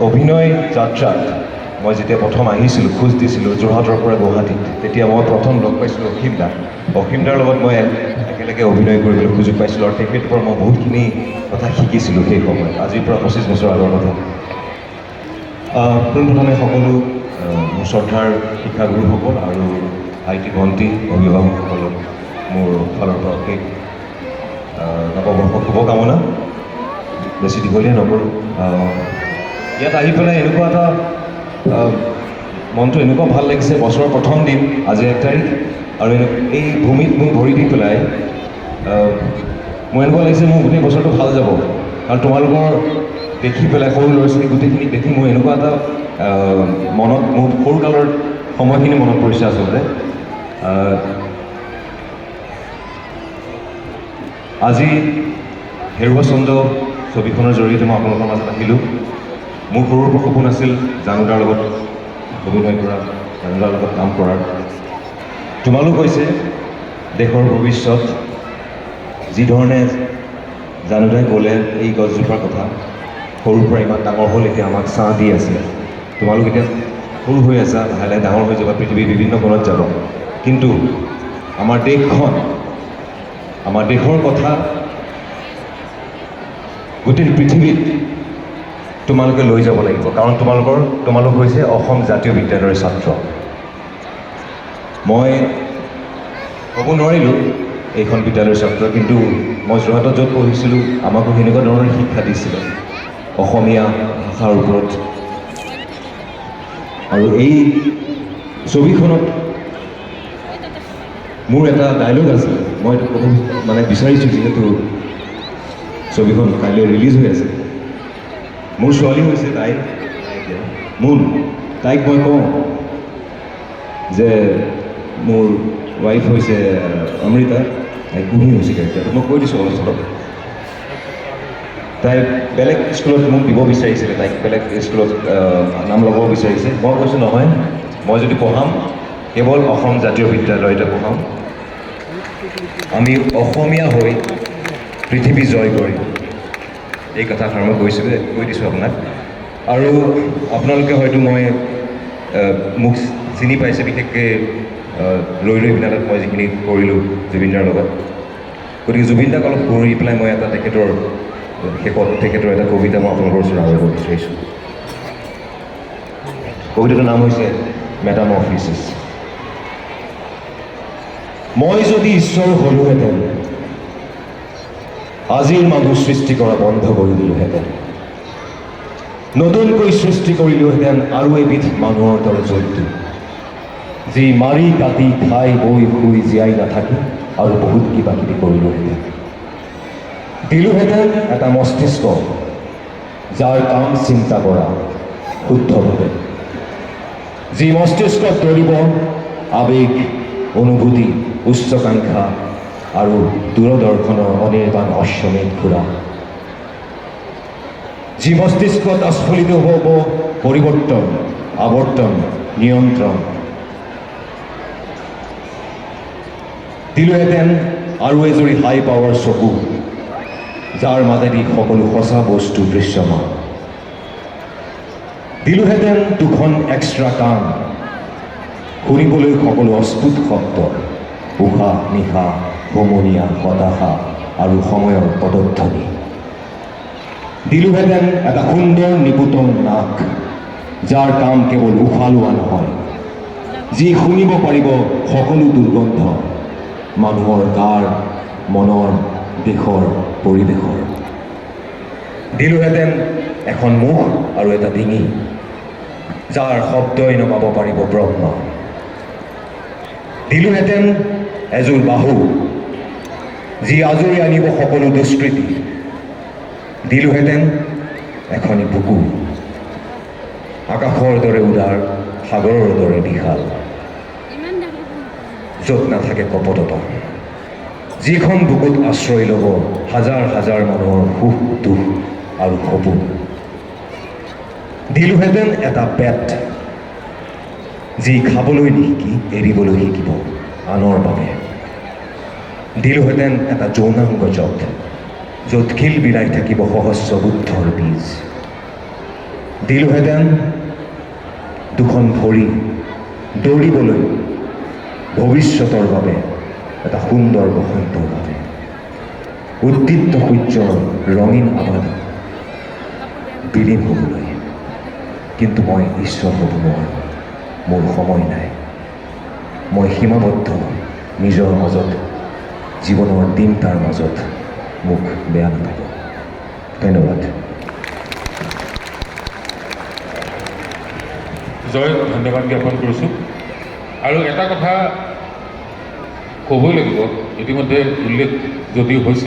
অভিনয় যাত্ৰাত মই যেতিয়া প্ৰথম আহিছিলোঁ, খোজ দিছিলোঁ যোৰহাটৰ পৰা গুৱাহাটীত, তেতিয়া মই প্ৰথম লগ পাইছিলোঁ অসীম দাৰ লগত মই একেলগে অভিনয় কৰিবলৈ সুযোগ পাইছিলোঁ আৰু তেখেতৰ পৰা মই বহুতখিনি কথা শিকিছিলোঁ সেই সময়ত, আজিৰ পৰা 25 বছৰ আগৰ কথা। পোনপ্ৰথমে সকলো মোৰ শ্ৰদ্ধাৰ শিক্ষাগুৰুসকল আৰু ভাইটি ভণ্টি অভিভাৱকসকলক মোৰ ফালৰ পৰা অশেষ নৱবৰ্ষৰ শুভকামনা। বেছি দীঘলীয়া নকৰোঁ। ইয়াত আহি পেলাই এনেকুৱা এটা মনটো এনেকুৱা ভাল লাগিছে, বছৰৰ প্ৰথম দিন, আজি 1 তাৰিখ, আৰু এই ভূমিত মোক ভৰি দি পেলাই মোৰ এনেকুৱা লাগিছে মোৰ গোটেই বছৰটো ভাল যাব। কাৰণ তোমালোকৰ দেখি পেলাই সৰু ল'ৰা ছোৱালী গোটেইখিনিক দেখি মোৰ এনেকুৱা এটা মনত মোৰ সৰুকালৰ সময়খিনি মনত পৰিছে আচলতে। আজি হেৰুৱা চন্দ্ৰ ছবিখনৰ জৰিয়তে মই আপোনালোকৰ মাজত আহিলোঁ। মোৰ সৰুৰ পৰা সপোন আছিল জানুদাৰ লগত অভিনয় কৰা, জানুদাৰ লগত কাম কৰাৰ। তোমালোক হৈছে দেশৰ ভৱিষ্যত। যিধৰণে জানুদাই ক'লে এই গছজোপাৰ কথা, সৰুৰ পৰা ইমান ডাঙৰ হ'ল, এতিয়া আমাক ছাঁ দি আছে। তোমালোক এতিয়া সৰু হৈ আছা, লাহে লাহে ডাঙৰ হৈ যাবা, পৃথিৱীৰ বিভিন্ন কোণত যাব। কিন্তু আমাৰ দেশখন, আমাৰ দেশৰ কথা গোটেই পৃথিৱীত তোমালোকে লৈ যাব লাগিব, কাৰণ তোমালোক হৈছে অসম জাতীয় বিদ্যালয়ৰ ছাত্ৰ। মই ক'ব নোৱাৰিলোঁ এইখন বিদ্যালয়ৰ ছাত্ৰ, কিন্তু মই যোৰহাটত য'ত পঢ়িছিলোঁ আমাকো সেনেকুৱা ধৰণৰ শিক্ষা দিছিলে অসমীয়া ভাষাৰ ওপৰত। আৰু এই ছবিখনত মোৰ এটা ডায়লগ আছে, মই ক'ব বিচাৰিছোঁ, যিহেতু ছবিখন কাইলৈ ৰিলিজ হৈ আছে। মোৰ ছোৱালী হৈছে তাই মুন, তাইক মই কওঁ যে মোৰ ৱাইফ হৈছে অমৃতা, তাই কুহি হৈছে কেৰেক্টাৰটো, মই কৈ দিছোঁ অলপ চলপ। তাই বেলেগ স্কুলত মোক দিব বিচাৰিছিলে, তাইক বেলেগ স্কুলত নাম ল'ব বিচাৰিছে। মই কৈছোঁ নহয়, মই যদি পঢ়াম কেৱল অসম জাতীয় বিদ্যালয়তে পঢ়াম। আমি অসমীয়া হৈ পৃথিৱী জয় কৰিম, এই কথাষাৰ মই কৈ দিছোঁ আপোনাক। আৰু আপোনালোকে হয়তো মোক চিনি পাইছে, বিশেষকৈ ৰৈ ৰৈ বিনালত মই যিখিনি কৰিলোঁ জুবিনদাৰ লগত। গতিকে জুবিনদাক অলপ কৰি পেলাই মই এটা তেখেতৰ এটা কবিতা মই আপোনালোকৰ ওচৰত আৱৰিব বিচাৰিছোঁ। কবিতাটোৰ নাম হৈছে মেটামৰফিচিছ। মই যদি ঈশ্বৰ হ'লোহেঁতেন, আজিৰ মানুহ সৃষ্টি কৰা বন্ধ কৰি দিলোহেঁতেন, নতুনকৈ সৃষ্টি কৰিলোহেঁতেন আৰু এবিধ মানুহৰ দৰে জন্তু, যি মাৰি কাটি খাই বৈ শুই জীয়াই নাথাকি আৰু বহুত কিবা কিবি কৰিলোহেঁতেন। দিলোহেঁতেন এটা মস্তিষ্ক, যাৰ কাম চিন্তা কৰা শুদ্ধভাৱে, যি মস্তিষ্কত দৌৰিব আৱেগ, অনুভূতি, উচ্চাকাংক্ষা আৰু দূৰদৰ্শনৰ অনিৰ্বাণ অশ্বমেধ ঘোঁৰা, যি মস্তিষ্কত আস্ফলিত হ'ব পৰিৱৰ্তন, আৱৰ্তন, নিয়ন্ত্ৰণ। দিলোহেঁতেন আৰু এজুৰি হাই পাৱাৰ চকু, যাৰ মাজেদি সকলো সঁচা বস্তু দৃশ্যমান। দিলোহেঁতেন 2খন এক্সট্ৰা কাণ, শুনিবলৈ সকলো অস্ফুট শব্দ, উশাহ নিশাহ, হুমুনিয়া, হতাশা আৰু সময়ৰ পদধ্বনি। দিলোহেঁতেন এটা সুন্দৰ নিপুতল নাক, যাৰ কাম কেৱল উশাহ লোৱা নহয়, যি শুনিব পাৰিব সকলো দুৰ্গন্ধ, মানুহৰ গাৰ, মনৰ, দেশৰ, পৰিৱেশৰ। দিলোহেঁতেন এখন মুখ আৰু এটা ডিঙি, যাৰ শব্দই নমাব পাৰিব ব্ৰহ্মা। দিলোহেঁতেন এযোৰ বাহু, যি আজৰি আনিব সকলো দুষ্কৃতি। দিলোহেঁতেন এখনি বুকু, আকাশৰ দৰে উদাৰ, সাগৰৰ দৰে বিশাল, য'ত নাথাকে কপটতা, যিখন বুকুত আশ্ৰয় ল'ব হাজাৰ হাজাৰ মানুহৰ সুখ দুখ আৰু সপোন। দিলোহেঁতেন এটা পেট, যি খাবলৈ নিশিকি এৰিবলৈ শিকিব আনৰ বাবে। দিলোহেঁতেন এটা যৌনাংগ জত, য'ত খিল বিৰাই থাকিব সহস্ৰ বুদ্ধৰ বীজ। দিলোহেঁতেন দুখন ভৰি দৌৰিবলৈ ভৱিষ্যতৰ বাবে এটা সুন্দৰ বসন্তৰ বাবে উদ্দীপ্ত সূৰ্যৰ ৰঙীন আভাত বিলীন হ'বলৈ। কিন্তু মই ঈশ্বৰ হ'ব নোৱাৰোঁ, মোৰ সময় নাই, মই সীমাবদ্ধ নিজৰ মাজত, জীৱনৰ দিনটাৰ মাজত। মোক বেয়া নাপাব। ধন্যবাদ। জয় ধন্যবাদ জ্ঞাপন কৰিছোঁ। আৰু এটা কথা ক'বই লাগিব, ইতিমধ্যে উল্লেখ যদিও হৈছে